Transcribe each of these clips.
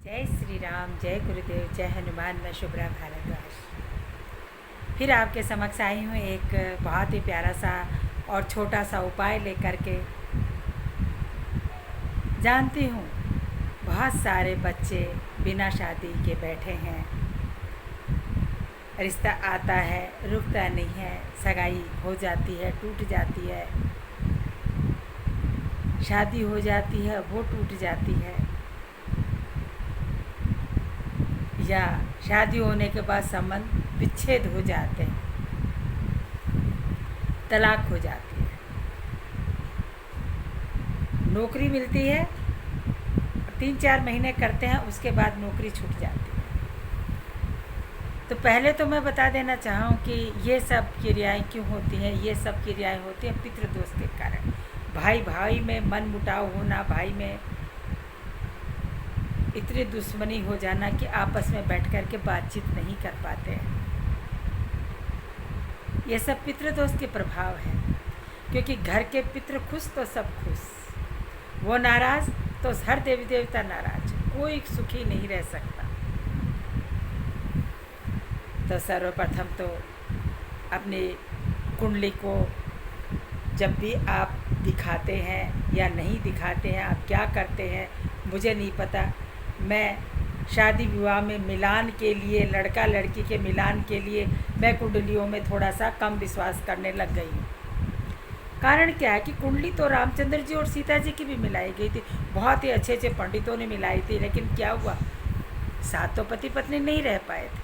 जय श्री राम, जय गुरुदेव, जय हनुमान। मैं शुभ्रा भारद्वाज फिर आपके समक्ष आई हूँ एक बहुत ही प्यारा सा और छोटा सा उपाय लेकर के। जानती हूँ बहुत सारे बच्चे बिना शादी के बैठे हैं, रिश्ता आता है रुकता नहीं है, सगाई हो जाती है टूट जाती है, शादी हो जाती है वो टूट जाती है, या शादी होने के बाद संबंध विच्छेद हो जाते हैं, तलाक हो जाती है, नौकरी मिलती है 3-4 महीने करते हैं उसके बाद नौकरी छूट जाती है। तो पहले तो मैं बता देना चाहूँ कि ये सब क्रियाएं क्यों होती हैं। ये सब क्रियाएं होती हैं पितृदोष के कारण। भाई भाई में मन मुटाव होना, भाई में इतनी दुश्मनी हो जाना कि आपस में बैठ कर के बातचीत नहीं कर पाते हैं। ये सब पितृदोष के प्रभाव है, क्योंकि घर के पितृ खुश तो सब खुश, वो नाराज़ तो हर देवी देवता नाराज, कोई सुखी नहीं रह सकता। तो सर्वप्रथम तो अपनी कुंडली को जब भी आप दिखाते हैं या नहीं दिखाते हैं, आप क्या करते हैं मुझे नहीं पता। मैं शादी विवाह में मिलान के लिए, लड़का लड़की के मिलान के लिए मैं कुंडलियों में थोड़ा सा कम विश्वास करने लग गई हूँ। कारण क्या है कि कुंडली तो रामचंद्र जी और सीता जी की भी मिलाई गई थी, बहुत ही अच्छे अच्छे पंडितों ने मिलाई थी, लेकिन क्या हुआ, साथ तो पति पत्नी नहीं रह पाए थे।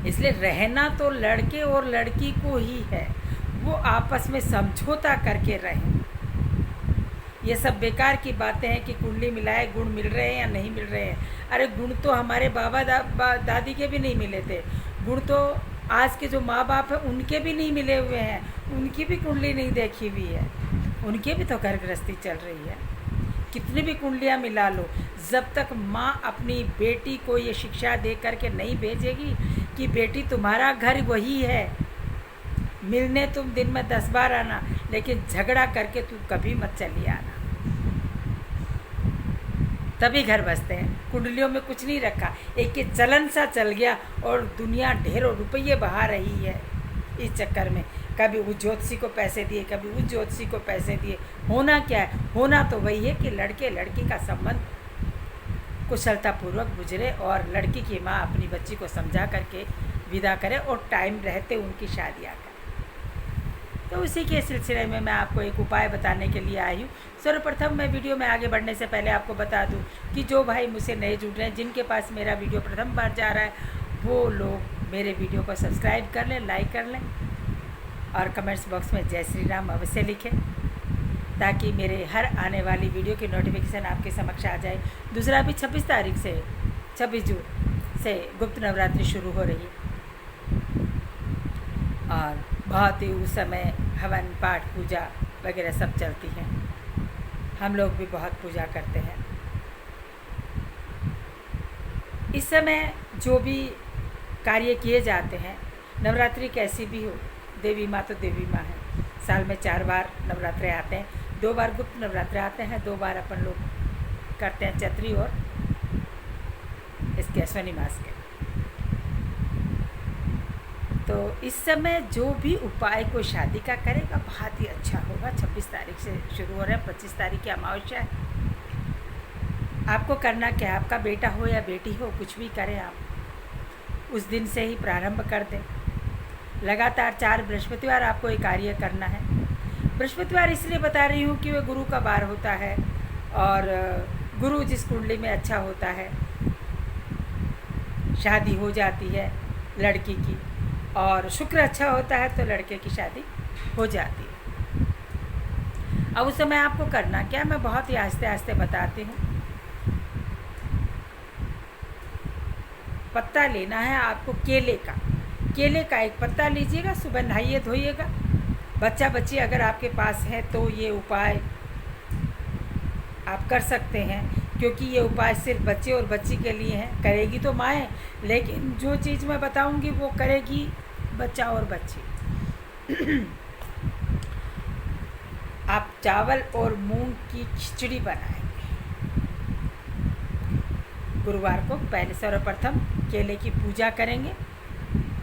इसलिए रहना तो लड़के और लड़की को ही है, वो आपस में समझौता करके रहें। ये सब बेकार की बातें हैं कि कुंडली मिलाए गुण मिल रहे हैं या नहीं मिल रहे हैं। अरे गुण तो हमारे बाबा दादी के भी नहीं मिले थे, गुण तो आज के जो माँ बाप हैं उनके भी नहीं मिले हुए हैं, उनकी भी कुंडली नहीं देखी हुई है, उनके भी तो घर गृहस्थी चल रही है। कितनी भी कुंडलियाँ मिला लो, जब तक माँ अपनी बेटी को ये शिक्षा दे करके नहीं भेजेगी कि बेटी तुम्हारा घर वही है, मिलने तुम दिन में 10 बार आना, लेकिन झगड़ा करके तू कभी मत चली आना, तभी घर बसते हैं। कुंडलियों में कुछ नहीं रखा, एक के चलन सा चल गया और दुनिया ढेरों रुपये बहा रही है इस चक्कर में। कभी उस ज्योतिषी को पैसे दिए, कभी उस ज्योतिषी को पैसे दिए। होना क्या है, होना तो वही है कि लड़के लड़की का संबंध कुशलतापूर्वक गुजरे और लड़की की माँ अपनी बच्ची को समझा करके विदा करे और टाइम रहते उनकी शादियाँ करें। तो उसी के सिलसिले में मैं आपको एक उपाय बताने के लिए आई हूँ। सर्वप्रथम मैं वीडियो में आगे बढ़ने से पहले आपको बता दूँ कि जो भाई मुझसे नए जुड़ रहे हैं, जिनके पास मेरा वीडियो प्रथम बार जा रहा है, वो लोग मेरे वीडियो को सब्सक्राइब कर लें, लाइक कर लें और कमेंट्स बॉक्स में जय श्री राम अवश्य लिखें, ताकि मेरे हर आने वाली वीडियो की नोटिफिकेशन आपके समक्ष आ जाए। दूसरा भी 26 जून से गुप्त नवरात्रि शुरू हो रही है और बहुत ही उस समय हवन पाठ पूजा वगैरह सब चलती हैं। हम लोग भी बहुत पूजा करते हैं। इस समय जो भी कार्य किए जाते हैं, नवरात्रि कैसी भी हो, देवी माँ तो देवी माँ है। साल में 4 बार नवरात्रे आते हैं, 2 बार गुप्त नवरात्रे आते हैं, 2 बार अपन लोग करते हैं चैत्री और इसके अश्विनी मास के। तो इस समय जो भी उपाय को शादी का करेगा बहुत ही अच्छा होगा। 26 तारीख से शुरू हो रहा है, 25 तारीख की अमावस्या है। आपको करना क्या है, आपका बेटा हो या बेटी हो, कुछ भी करें आप उस दिन से ही प्रारंभ कर दें। लगातार 4 बृहस्पतिवार आपको ये कार्य करना है। बृहस्पतिवार इसलिए बता रही हूँ कि वह गुरु का वार होता है और गुरु जिस कुंडली में अच्छा होता है, शादी हो जाती है लड़की की, और शुक्र अच्छा होता है तो लड़के की शादी हो जाती है। अब उस समय आपको करना क्या, मैं बहुत ही आस्ते आस्ते बताती हूँ। पत्ता लेना है आपको केले का एक पत्ता लीजिएगा, सुबह नहाइए धोइएगा। बच्चा बच्ची अगर आपके पास है तो ये उपाय आप कर सकते हैं, क्योंकि ये उपाय सिर्फ बच्चे और बच्ची के लिए है। करेगी तो माएँ, लेकिन जो चीज़ मैं बताऊंगी वो करेगी बच्चा और बच्ची। आप चावल और मूंग की खिचड़ी बनाएंगे, गुरुवार को पहले सर्वप्रथम केले की पूजा करेंगे,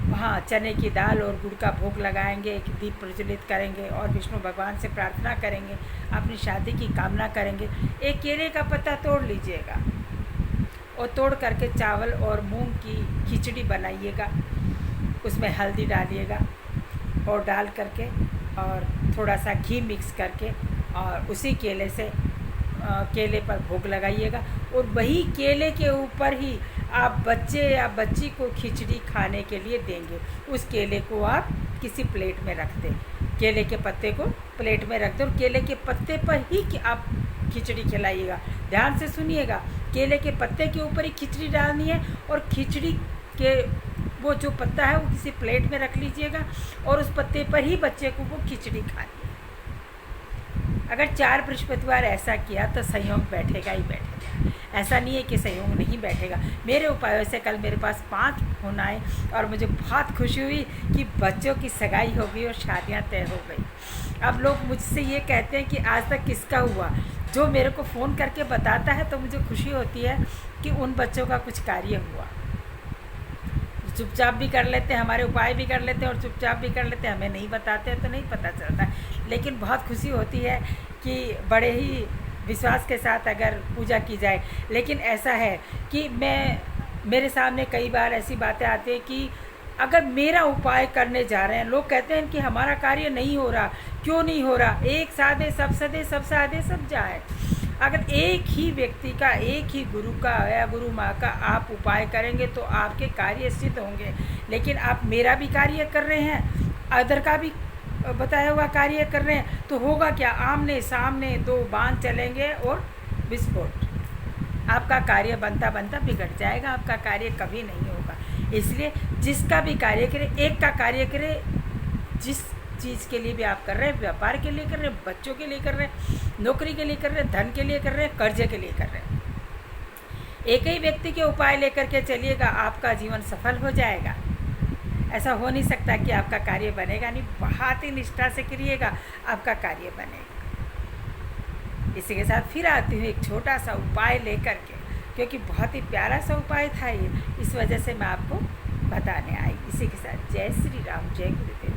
वहाँ चने की दाल और गुड़ का भोग लगाएंगे, एक दीप प्रज्वलित करेंगे और विष्णु भगवान से प्रार्थना करेंगे, अपनी शादी की कामना करेंगे। एक केले का पत्ता तोड़ लीजिएगा और तोड़ करके चावल और मूंग की खिचड़ी बनाइएगा, उसमें हल्दी डालिएगा और डाल करके और थोड़ा सा घी मिक्स करके और उसी केले से केले पर भोग लगाइएगा। और वही केले के ऊपर ही आप बच्चे या बच्ची को खिचड़ी खाने के लिए देंगे। उस केले को आप किसी प्लेट में रख दें, केले के पत्ते को प्लेट में रख दें और केले के पत्ते पर ही कि आप खिचड़ी खिलाइएगा। ध्यान से सुनिएगा, केले के पत्ते के ऊपर ही खिचड़ी डालनी है और खिचड़ी के वो जो पत्ता है वो किसी प्लेट में रख लीजिएगा और उस पत्ते पर ही बच्चे को वो खिचड़ी खानी है। अगर 4 बृहस्पतिवार ऐसा किया तो संयोग बैठेगा ही बैठेगा, ऐसा नहीं है कि संयोग नहीं बैठेगा। मेरे उपायों से कल मेरे पास 5 फोन आए और मुझे बहुत खुशी हुई कि बच्चों की सगाई हो गई और शादियां तय हो गई। अब लोग मुझसे ये कहते हैं कि आज तक किसका हुआ, जो मेरे को फ़ोन करके बताता है तो मुझे खुशी होती है कि उन बच्चों का कुछ कार्य हुआ। चुपचाप भी कर लेते हैं, हमारे उपाय भी कर लेते हैं और चुपचाप भी कर लेते हैं, हमें नहीं बताते हैं तो नहीं पता चलता। लेकिन बहुत खुशी होती है कि बड़े ही विश्वास के साथ अगर पूजा की जाए। लेकिन ऐसा है कि मेरे सामने कई बार ऐसी बातें आती हैं कि अगर मेरा उपाय करने जा रहे हैं, लोग कहते हैं कि हमारा कार्य नहीं हो रहा, क्यों नहीं हो रहा, एक साधे सब सदे सब साधे सब जाए। अगर एक ही व्यक्ति का, एक ही गुरु का या गुरु माँ का आप उपाय करेंगे तो आपके कार्य सिद्ध होंगे। लेकिन आप मेरा भी कार्य कर रहे हैं, अदर का भी बताया हुआ कार्य कर रहे हैं, तो होगा क्या, आमने सामने 2 बाण चलेंगे और विस्फोट। आपका कार्य बनता बनता बिगड़ जाएगा, आपका कार्य कभी नहीं होगा। इसलिए जिसका भी कार्य करें, एक का कार्य करें, जिस चीज़ के लिए भी आप कर रहे हैं, व्यापार के लिए कर रहे हैं, बच्चों के लिए कर रहे हैं, नौकरी के लिए कर रहे हैं, धन के लिए कर रहे हैं, कर्जे के लिए कर रहे हैं, एक ही व्यक्ति के उपाय लेकर के चलिएगा, आपका जीवन सफल हो जाएगा। ऐसा हो नहीं सकता कि आपका कार्य बनेगा नहीं, बहुत ही निष्ठा से करिएगा, आपका कार्य बनेगा। इसी के साथ फिर आती हूँ एक छोटा सा उपाय लेकर के, क्योंकि बहुत ही प्यारा सा उपाय था ये, इस वजह से मैं आपको बताने आई। इसी के साथ जय श्री राम, जय गुरुदेव।